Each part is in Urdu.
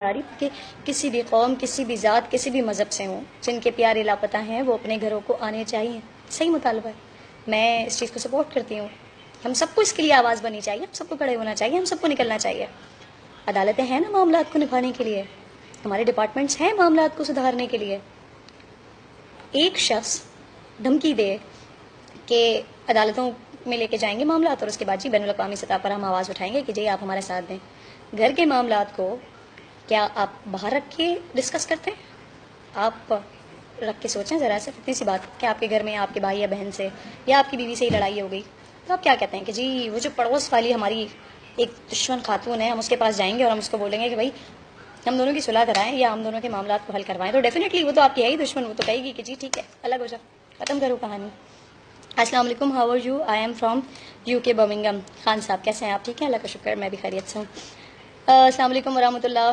تعریف کہ کسی بھی قوم، کسی بھی ذات، کسی بھی مذہب سے ہوں، جن کے پیارے لاپتہ ہیں وہ اپنے گھروں کو آنے چاہیے. صحیح مطالبہ ہے. میں اس چیز کو سپورٹ کرتی ہوں. ہم سب کو اس کے لیے آواز بننی چاہیے، ہم سب کو کھڑے ہونا چاہیے، ہم سب کو نکلنا چاہیے. عدالتیں ہیں نا معاملات کو نبھانے کے لیے، ہمارے ڈپارٹمنٹس ہیں معاملات کو سدھارنے کے لیے. ایک شخص دھمکی دے کہ عدالتوں میں لے کے جائیں گے معاملات، اور اس کے بعد جی بین الاقوامی سطح پر ہم آواز اٹھائیں گے کہ جی آپ ہمارے ساتھ دیں. گھر کے معاملات کو کیا آپ باہر رکھ کے ڈسکس کرتے ہیں؟ آپ رکھ کے سوچیں ذرا سے. اتنی سی بات کہ آپ کے گھر میں آپ کے بھائی یا بہن سے یا آپ کی بیوی سے ہی لڑائی ہو گئی، تو آپ کیا کہتے ہیں کہ جی وہ جو پڑوس والی ہماری ایک دشمن خاتون ہے، ہم اس کے پاس جائیں گے اور ہم اس کو بولیں گے کہ بھائی ہم دونوں کی صلح کرائیں یا ہم دونوں کے معاملات کو حل کروائیں. تو ڈیفینیٹلی وہ تو آپ کی ہے ہی دشمن، وہ تو کہے گی کہ جی ٹھیک ہے الگ ہو جاؤ، ختم کرو کہانی. السلام علیکم، how are you? I am from UK Birmingham. Khan صاحب کیسے ہیں آپ؟ ٹھیک ہیں، اللہ کا شکر، میں بھی خیریت سے ہوں. السلام علیکم ورحمۃ اللہ.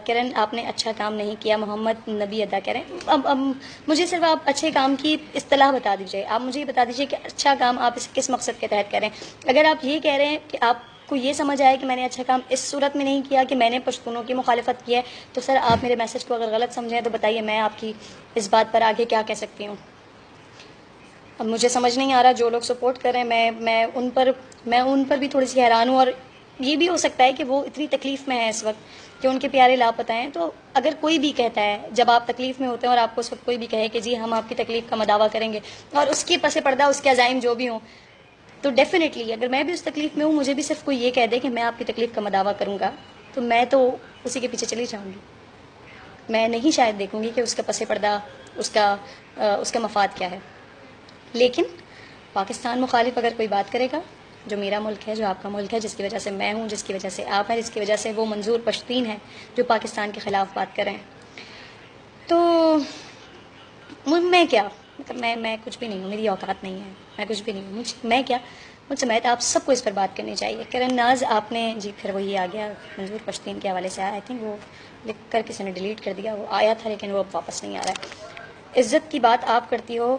کرن آپ نے اچھا کام نہیں کیا، محمد نبی ادا کریں. اب مجھے صرف آپ اچھے کام کی اصطلاح بتا دیجیے. آپ مجھے یہ بتا دیجیے کہ اچھا کام آپ اس کس مقصد کے تحت کریں. اگر آپ یہ کہہ رہے ہیں کہ آپ کو یہ سمجھ آئے کہ میں نے اچھا کام اس صورت میں نہیں کیا کہ میں نے پشتونوں کی مخالفت کی ہے، تو سر آپ میرے میسج کو اگر غلط سمجھیں تو بتائیے، میں آپ کی اس بات پر آگے کیا کہہ سکتی ہوں. اب مجھے سمجھ نہیں آ رہا، جو لوگ سپورٹ کر رہے ہیں میں ان پر بھی تھوڑی سی حیران ہوں. اور یہ بھی ہو سکتا ہے کہ وہ اتنی تکلیف میں ہیں اس وقت کہ ان کے پیارے لاپتہ ہیں. تو اگر کوئی بھی کہتا ہے، جب آپ تکلیف میں ہوتے ہیں اور آپ کو اس وقت کوئی بھی کہے کہ جی ہم آپ کی تکلیف کا مداوع کریں گے، اور اس کے پس پردہ اس کے عزائم جو بھی ہوں، تو ڈیفینیٹلی اگر میں بھی اس تکلیف میں ہوں، مجھے بھی صرف کوئی یہ کہہ دے کہ میں آپ کی تکلیف کا مداوع کروں گا، تو میں تو اسی کے پیچھے چلی جاؤں گی. میں نہیں شاید دیکھوں گی کہ اس کا پس پردہ اس کا مفاد کیا ہے. لیکن پاکستان مخالف اگر کوئی بات کرے گا، جو میرا ملک ہے، جو آپ کا ملک ہے، جس کی وجہ سے میں ہوں، جس کی وجہ سے آپ ہیں، جس کی وجہ سے وہ منظور پشتین ہیں جو پاکستان کے خلاف بات کریں، تو میں کیا مطلب میں کچھ بھی نہیں ہوں، میری اوقات نہیں ہے، میں کچھ بھی نہیں ہوں. میں کیا مجھ سمیت آپ سب کو اس پر بات کرنی چاہیے. کرن ناز آپ نے جی پھر وہی آ گیا منظور پشتین کے حوالے سے. آئی تھنک وہ لکھ کر کسی نے ڈیلیٹ کر دیا، وہ آیا تھا لیکن وہ اب واپس نہیں آ رہا ہے. عزت کی بات آپ کرتی ہو،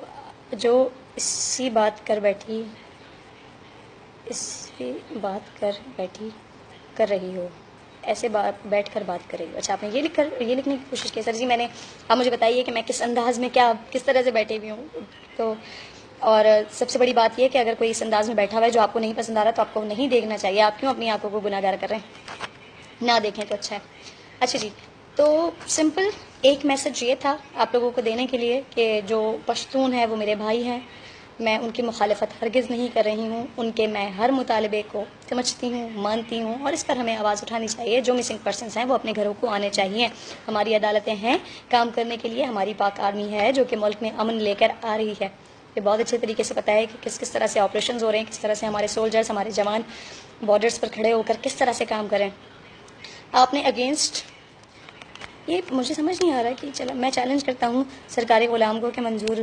جو اسی بات کر رہی ہو، ایسے بیٹھ کر بات کر رہی ہو. اچھا، آپ نے یہ لکھنے کی کوشش کی. سر جی آپ مجھے بتائیے کہ میں کس انداز میں کس طرح سے بیٹھی ہوئی ہوں. تو اور سب سے بڑی بات یہ کہ اگر کوئی اس انداز میں بیٹھا ہوا ہے جو آپ کو نہیں پسند آ رہا، تو آپ کو نہیں دیکھنا چاہیے. آپ کیوں اپنی آنکھوں کو گناہ گار کر رہے ہیں؟ نہ دیکھیں تو اچھا ہے. اچھا جی، تو سمپل ایک میسج یہ تھا آپ لوگوں کو دینے کے لیے کہ جو پشتون ہیں وہ میرے بھائی ہیں. میں ان کی مخالفت ہرگز نہیں کر رہی ہوں. ان کے میں ہر مطالبے کو سمجھتی ہوں، مانتی ہوں، اور اس پر ہمیں آواز اٹھانی چاہیے. جو مسنگ پرسنس ہیں وہ اپنے گھروں کو آنے چاہیے. ہماری عدالتیں ہیں کام کرنے کے لیے. ہماری پاک آرمی ہے جو کہ ملک میں امن لے کر آ رہی ہے. یہ بہت اچھے طریقے سے پتہ ہے کہ کس طرح سے آپریشنز ہو رہے ہیں، کس طرح سے ہمارے سولجرز، ہمارے جوان بارڈرز پر کھڑے ہو کر کس طرح سے کام کریں. آپ نے اگینسٹ یہ مجھے سمجھ نہیں آ رہا کہ چلو میں چیلنج کرتا ہوں سرکاری غلام کو کہ منظور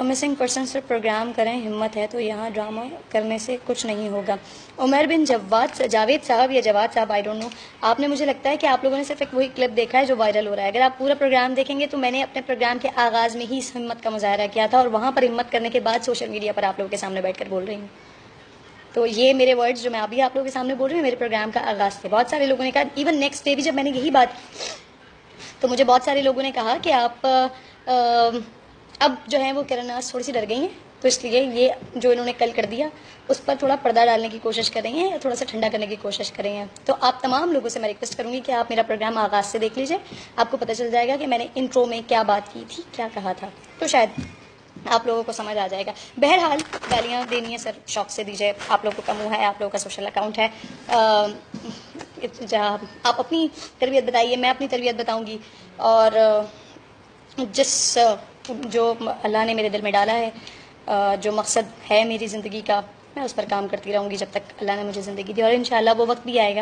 مسنگ پرسنس پر پروگرام کریں. ہمت ہے تو یہاں ڈرامہ کرنے سے کچھ نہیں ہوگا. عمر بن جاوید صاحب یا جواد صاحب، آئی ڈونٹ نو، آپ نے مجھے لگتا ہے کہ آپ لوگوں نے صرف ایک وہی کلپ دیکھا ہے جو وائرل ہو رہا ہے. اگر آپ پورا پروگرام دیکھیں گے تو میں نے اپنے پروگرام کے آغاز میں ہی اس ہمت کا مظاہرہ کیا تھا، اور وہاں پر ہمت کرنے کے بعد سوشل میڈیا پر آپ لوگوں کے سامنے بیٹھ کر بول رہی ہوں. تو یہ میرے ورڈز جو میں ابھی آپ لوگوں کے سامنے بول رہی ہوں میرے پروگرام کا آغاز تھے. بہت سارے لوگوں نے کہا، ایون نیکسٹ ڈے بھی جب میں نے یہی بات کی تو مجھے بہت سارے لوگوں نے کہا کہ آپ اب جو ہیں وہ کرن ناز تھوڑی سی ڈر گئی ہیں، تو اس لیے یہ جو انہوں نے کل کر دیا اس پر تھوڑا پردہ ڈالنے کی کوشش کر رہی ہیں، یا تھوڑا سا ٹھنڈا کرنے کی کوشش کر رہی ہیں. تو آپ تمام لوگوں سے میں ریکویسٹ کروں گی کہ آپ میرا پروگرام آغاز سے دیکھ لیجئے. آپ کو پتہ چل جائے گا کہ میں نے انٹرو میں کیا بات کی تھی، کیا کہا تھا. تو شاید آپ لوگوں کو سمجھ آ جائے گا. بہرحال گالیاں دینی ہے سر، شوق سے دیجیے. آپ لوگوں کا منہ ہے، آپ لوگوں کا سوشل اکاؤنٹ ہے. جہاں آپ اپنی تربیت بتائیے، میں اپنی تربیت بتاؤں گی. اور جو اللہ نے میرے دل میں ڈالا ہے، جو مقصد ہے میری زندگی کا، میں اس پر کام کرتی رہوں گی جب تک اللہ نے مجھے زندگی دی. اور انشاءاللہ وہ وقت بھی آئے گا